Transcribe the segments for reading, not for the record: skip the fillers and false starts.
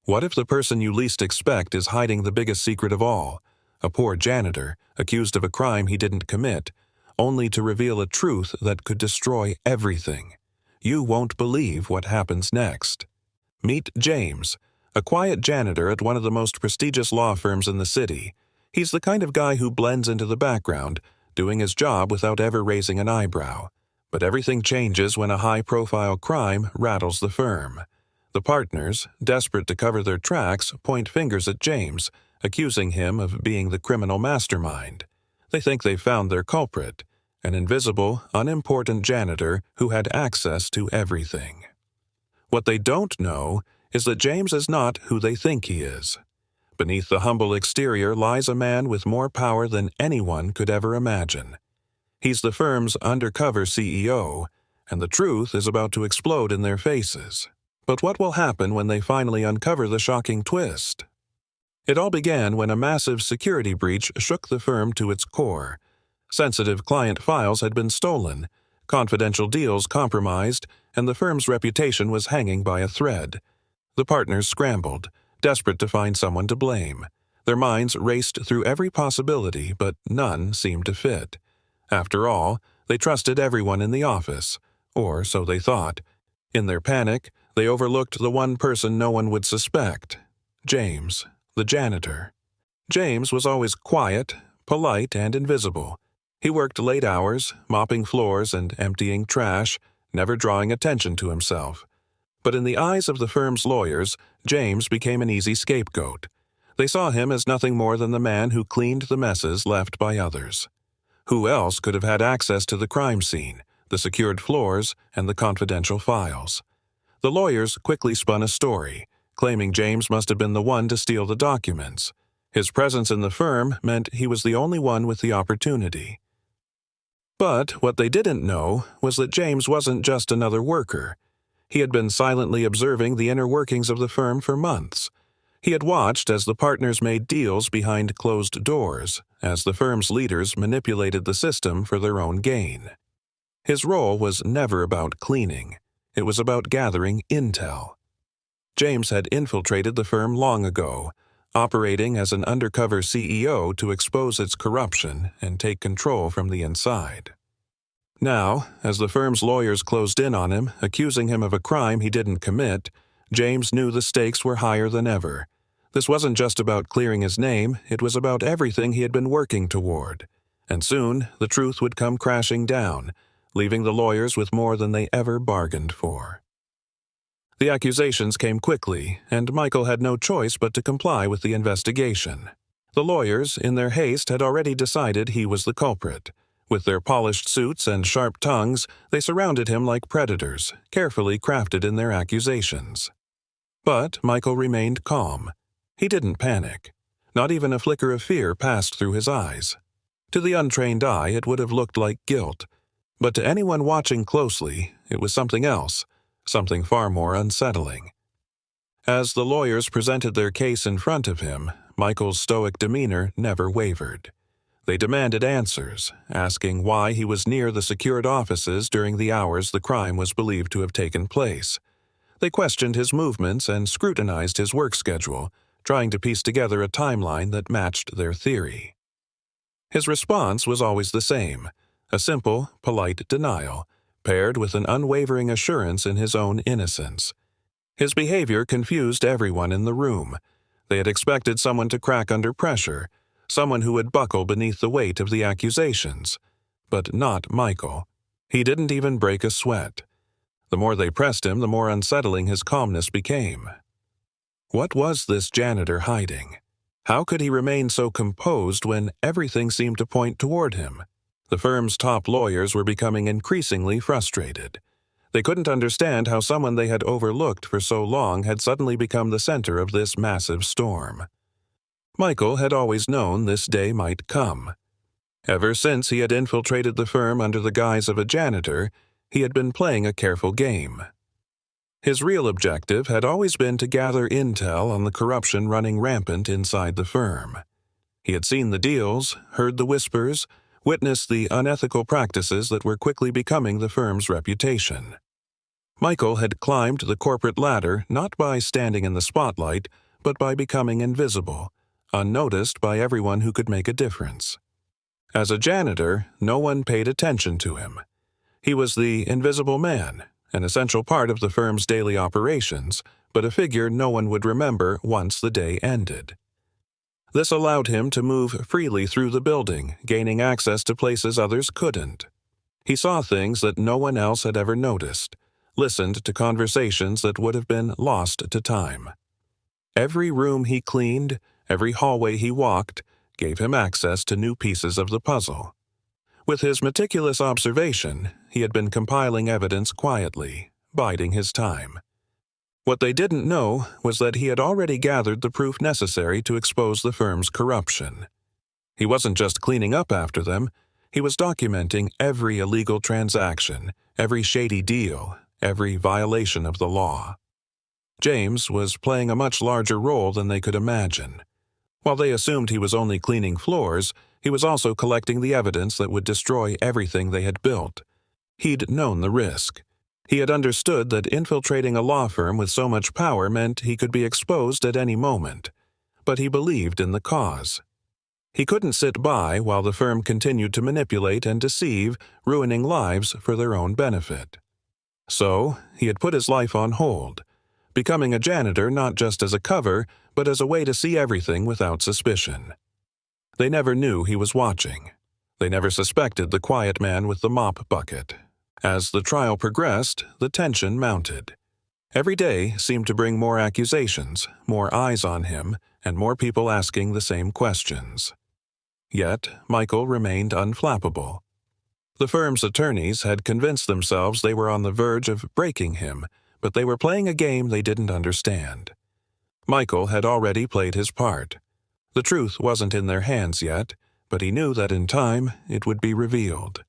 What if the person you least expect is hiding the biggest secret of all, a poor janitor accused of a crime he didn't commit, only to reveal a truth that could destroy everything? You won't believe what happens next. Meet James, a quiet janitor at one of the most prestigious law firms in the city. He's the kind of guy who blends into the background, doing his job without ever raising an eyebrow. But everything changes when a high-profile crime rattles the firm. The partners, desperate to cover their tracks, point fingers at James, accusing him of being the criminal mastermind. They think they've found their culprit, an invisible, unimportant janitor who had access to everything. What they don't know is that James is not who they think he is. Beneath the humble exterior lies a man with more power than anyone could ever imagine. He's the firm's undercover CEO, and the truth is about to explode in their faces. But what will happen when they finally uncover the shocking twist? It all began when a massive security breach shook the firm to its core. Sensitive client files had been stolen, confidential deals compromised, and the firm's reputation was hanging by a thread. The partners scrambled, desperate to find someone to blame. Their minds raced through every possibility, but none seemed to fit. After all, they trusted everyone in the office, or so they thought. In their panic, they overlooked the one person no one would suspect: James, the janitor. James was always quiet, polite, and invisible. He worked late hours, mopping floors and emptying trash, never drawing attention to himself. But in the eyes of the firm's lawyers, James became an easy scapegoat. They saw him as nothing more than the man who cleaned the messes left by others. Who else could have had access to the crime scene, the secured floors, and the confidential files? The lawyers quickly spun a story, claiming James must have been the one to steal the documents. His presence in the firm meant he was the only one with the opportunity. But what they didn't know was that James wasn't just another worker. He had been silently observing the inner workings of the firm for months. He had watched as the partners made deals behind closed doors, as the firm's leaders manipulated the system for their own gain. His role was never about cleaning. It was about gathering intel. James had infiltrated the firm long ago, operating as an undercover CEO to expose its corruption and take control from the inside. Now, as the firm's lawyers closed in on him, accusing him of a crime he didn't commit, James knew the stakes were higher than ever. This wasn't just about clearing his name, it was about everything he had been working toward. And soon, the truth would come crashing down, leaving the lawyers with more than they ever bargained for. The accusations came quickly, and Michael had no choice but to comply with the investigation. The lawyers, in their haste, had already decided he was the culprit. With their polished suits and sharp tongues, they surrounded him like predators, carefully crafted in their accusations. But Michael remained calm. He didn't panic. Not even a flicker of fear passed through his eyes. To the untrained eye, it would have looked like guilt. But to anyone watching closely, it was something else, something far more unsettling. As the lawyers presented their case in front of him, Michael's stoic demeanor never wavered. They demanded answers, asking why he was near the secured offices during the hours the crime was believed to have taken place. They questioned his movements and scrutinized his work schedule, trying to piece together a timeline that matched their theory. His response was always the same: a simple, polite denial, paired with an unwavering assurance in his own innocence. His behavior confused everyone in the room. They had expected someone to crack under pressure, someone who would buckle beneath the weight of the accusations. But not Michael. He didn't even break a sweat. The more they pressed him, the more unsettling his calmness became. What was this janitor hiding? How could he remain so composed when everything seemed to point toward him? The firm's top lawyers were becoming increasingly frustrated. They couldn't understand how someone they had overlooked for so long had suddenly become the center of this massive storm. Michael had always known this day might come. Ever since he had infiltrated the firm under the guise of a janitor, he had been playing a careful game. His real objective had always been to gather intel on the corruption running rampant inside the firm. He had seen the deals, heard the whispers, witnessed the unethical practices that were quickly becoming the firm's reputation. Michael had climbed the corporate ladder not by standing in the spotlight, but by becoming invisible, unnoticed by everyone who could make a difference. As a janitor, no one paid attention to him. He was the invisible man, an essential part of the firm's daily operations, but a figure no one would remember once the day ended. This allowed him to move freely through the building, gaining access to places others couldn't. He saw things that no one else had ever noticed, listened to conversations that would have been lost to time. Every room he cleaned, every hallway he walked, gave him access to new pieces of the puzzle. With his meticulous observation, he had been compiling evidence quietly, biding his time. What they didn't know was that he had already gathered the proof necessary to expose the firm's corruption. He wasn't just cleaning up after them, he was documenting every illegal transaction, every shady deal, every violation of the law. James was playing a much larger role than they could imagine. While they assumed he was only cleaning floors, he was also collecting the evidence that would destroy everything they had built. He'd known the risk. He had understood that infiltrating a law firm with so much power meant he could be exposed at any moment. But he believed in the cause. He couldn't sit by while the firm continued to manipulate and deceive, ruining lives for their own benefit. So, he had put his life on hold, becoming a janitor not just as a cover, but as a way to see everything without suspicion. They never knew he was watching. They never suspected the quiet man with the mop bucket. As the trial progressed, the tension mounted. Every day seemed to bring more accusations, more eyes on him, and more people asking the same questions. Yet, Michael remained unflappable. The firm's attorneys had convinced themselves they were on the verge of breaking him, but they were playing a game they didn't understand. Michael had already played his part. The truth wasn't in their hands yet, but he knew that in time it would be revealed.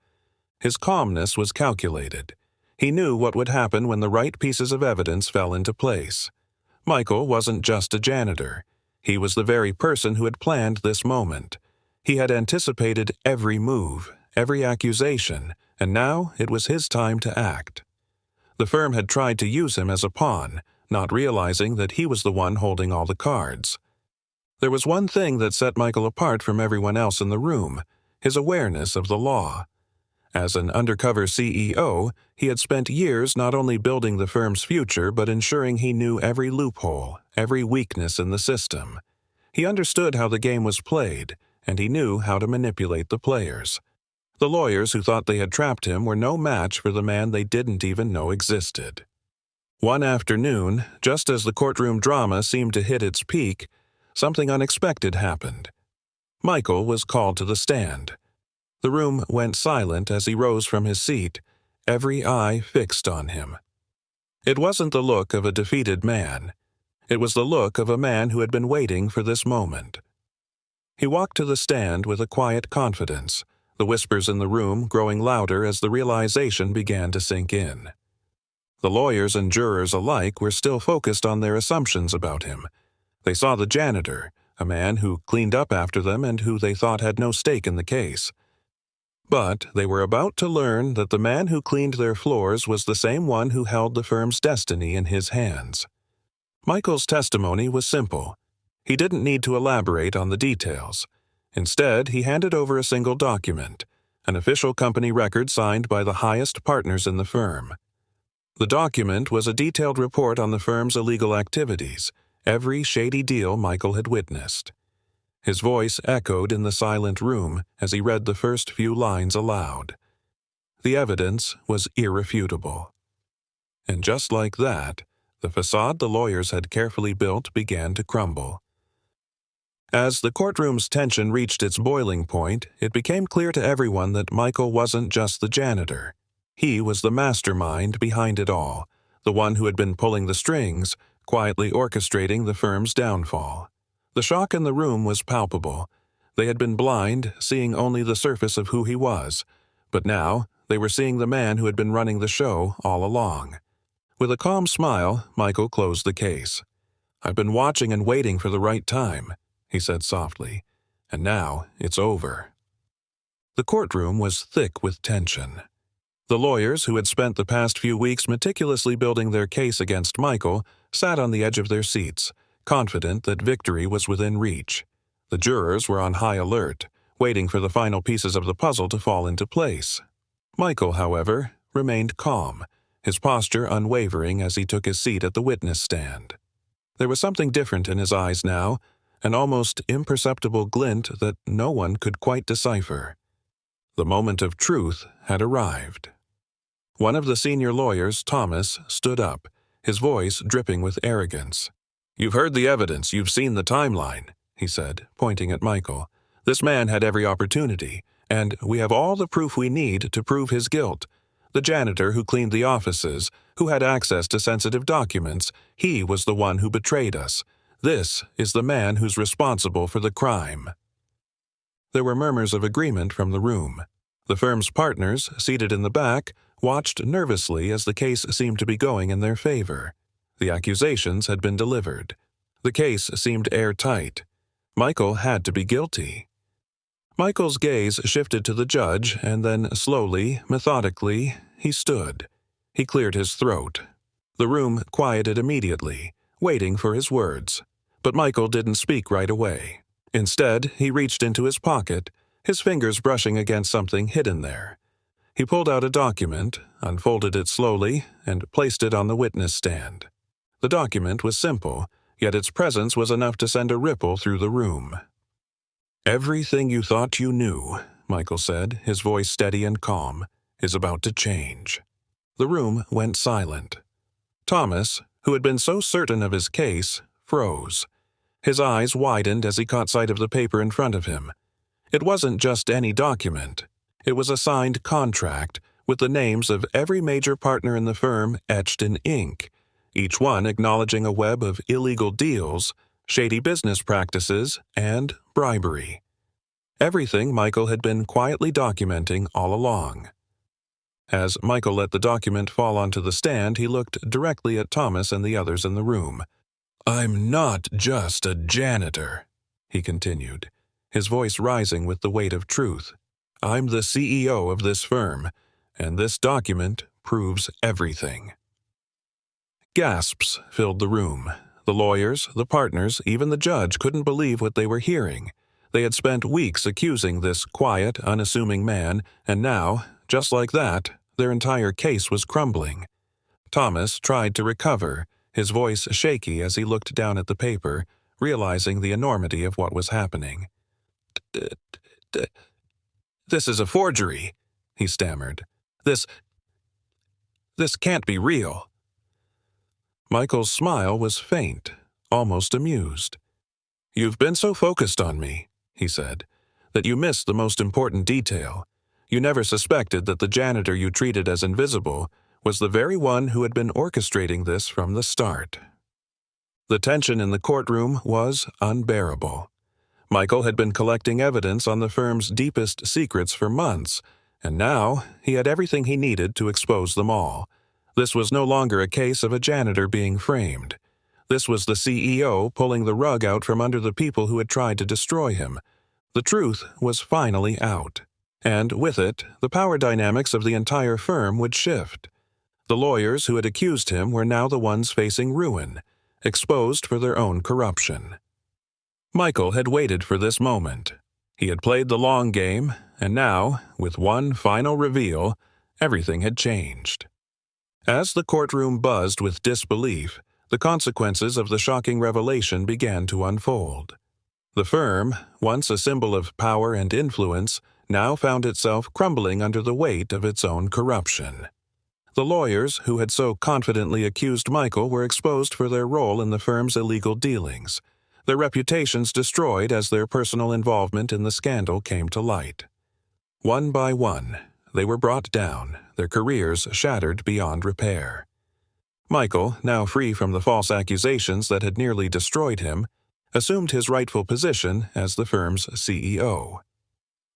His calmness was calculated. He knew what would happen when the right pieces of evidence fell into place. Michael wasn't just a janitor. He was the very person who had planned this moment. He had anticipated every move, every accusation, and now it was his time to act. The firm had tried to use him as a pawn, not realizing that he was the one holding all the cards. There was one thing that set Michael apart from everyone else in the room: his awareness of the law. As an undercover CEO, he had spent years not only building the firm's future but ensuring he knew every loophole, every weakness in the system. He understood how the game was played, and he knew how to manipulate the players. The lawyers who thought they had trapped him were no match for the man they didn't even know existed. One afternoon, just as the courtroom drama seemed to hit its peak, something unexpected happened. Michael was called to the stand. The room went silent as he rose from his seat, every eye fixed on him. It wasn't the look of a defeated man. It was the look of a man who had been waiting for this moment. He walked to the stand with a quiet confidence, the whispers in the room growing louder as the realization began to sink in. The lawyers and jurors alike were still focused on their assumptions about him. They saw the janitor, a man who cleaned up after them and who they thought had no stake in the case. But they were about to learn that the man who cleaned their floors was the same one who held the firm's destiny in his hands. Michael's testimony was simple. He didn't need to elaborate on the details. Instead, he handed over a single document, an official company record signed by the highest partners in the firm. The document was a detailed report on the firm's illegal activities, every shady deal Michael had witnessed. His voice echoed in the silent room as he read the first few lines aloud. The evidence was irrefutable. And just like that, the facade the lawyers had carefully built began to crumble. As the courtroom's tension reached its boiling point, it became clear to everyone that Michael wasn't just the janitor. He was the mastermind behind it all, the one who had been pulling the strings, quietly orchestrating the firm's downfall. The shock in the room was palpable. They had been blind, seeing only the surface of who he was, but now they were seeing the man who had been running the show all along. With a calm smile, Michael closed the case. "I've been watching and waiting for the right time," he said softly, "and now it's over." The courtroom was thick with tension. The lawyers, who had spent the past few weeks meticulously building their case against Michael, sat on the edge of their seats, confident that victory was within reach. The jurors were on high alert, waiting for the final pieces of the puzzle to fall into place. Michael, however, remained calm, his posture unwavering as he took his seat at the witness stand. There was something different in his eyes now, an almost imperceptible glint that no one could quite decipher. The moment of truth had arrived. One of the senior lawyers, Thomas, stood up, his voice dripping with arrogance. "You've heard the evidence, you've seen the timeline," he said, pointing at Michael. "This man had every opportunity, and we have all the proof we need to prove his guilt. The janitor who cleaned the offices, who had access to sensitive documents, he was the one who betrayed us. This is the man who's responsible for the crime." There were murmurs of agreement from the room. The firm's partners, seated in the back, watched nervously as the case seemed to be going in their favor. The accusations had been delivered. The case seemed airtight. Michael had to be guilty. Michael's gaze shifted to the judge, and then slowly, methodically, he stood. He cleared his throat. The room quieted immediately, waiting for his words. But Michael didn't speak right away. Instead, he reached into his pocket, his fingers brushing against something hidden there. He pulled out a document, unfolded it slowly, and placed it on the witness stand. The document was simple, yet its presence was enough to send a ripple through the room. "Everything you thought you knew," Michael said, his voice steady and calm, "is about to change." The room went silent. Thomas, who had been so certain of his case, froze. His eyes widened as he caught sight of the paper in front of him. It wasn't just any document. It was a signed contract with the names of every major partner in the firm etched in ink, each one acknowledging a web of illegal deals, shady business practices, and bribery. Everything Michael had been quietly documenting all along. As Michael let the document fall onto the stand, he looked directly at Thomas and the others in the room. "I'm not just a janitor," he continued, his voice rising with the weight of truth. "I'm the CEO of this firm, and this document proves everything." Gasps filled the room. The lawyers, the partners, even the judge couldn't believe what they were hearing. They had spent weeks accusing this quiet, unassuming man, and now, just like that, their entire case was crumbling. Thomas tried to recover, his voice shaky as he looked down at the paper, realizing the enormity of what was happening. "This is a forgery," he stammered. This can't be real." Michael's smile was faint, almost amused. "You've been so focused on me," he said, "that you missed the most important detail. You never suspected that the janitor you treated as invisible was the very one who had been orchestrating this from the start." The tension in the courtroom was unbearable. Michael had been collecting evidence on the firm's deepest secrets for months, and now he had everything he needed to expose them all. This was no longer a case of a janitor being framed. This was the CEO pulling the rug out from under the people who had tried to destroy him. The truth was finally out. And with it, the power dynamics of the entire firm would shift. The lawyers who had accused him were now the ones facing ruin, exposed for their own corruption. Michael had waited for this moment. He had played the long game, and now, with one final reveal, everything had changed. As the courtroom buzzed with disbelief, the consequences of the shocking revelation began to unfold. The firm, once a symbol of power and influence, now found itself crumbling under the weight of its own corruption. The lawyers who had so confidently accused Michael were exposed for their role in the firm's illegal dealings, their reputations destroyed as their personal involvement in the scandal came to light. One by one, they were brought down, their careers shattered beyond repair. Michael, now free from the false accusations that had nearly destroyed him, assumed his rightful position as the firm's CEO.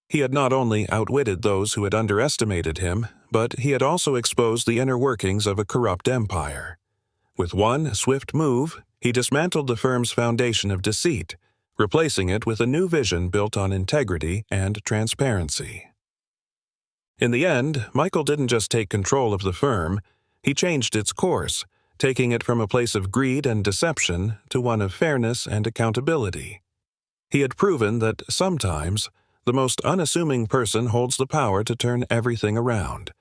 He had not only outwitted those who had underestimated him, but he had also exposed the inner workings of a corrupt empire. With one swift move, he dismantled the firm's foundation of deceit, replacing it with a new vision built on integrity and transparency. In the end, Michael didn't just take control of the firm, he changed its course, taking it from a place of greed and deception to one of fairness and accountability. He had proven that sometimes the most unassuming person holds the power to turn everything around.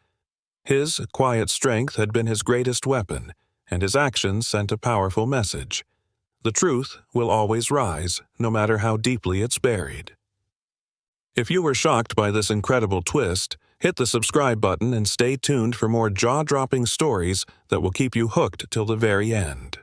His quiet strength had been his greatest weapon, and his actions sent a powerful message. The truth will always rise, no matter how deeply it's buried. If you were shocked by this incredible twist, hit the subscribe button and stay tuned for more jaw-dropping stories that will keep you hooked till the very end.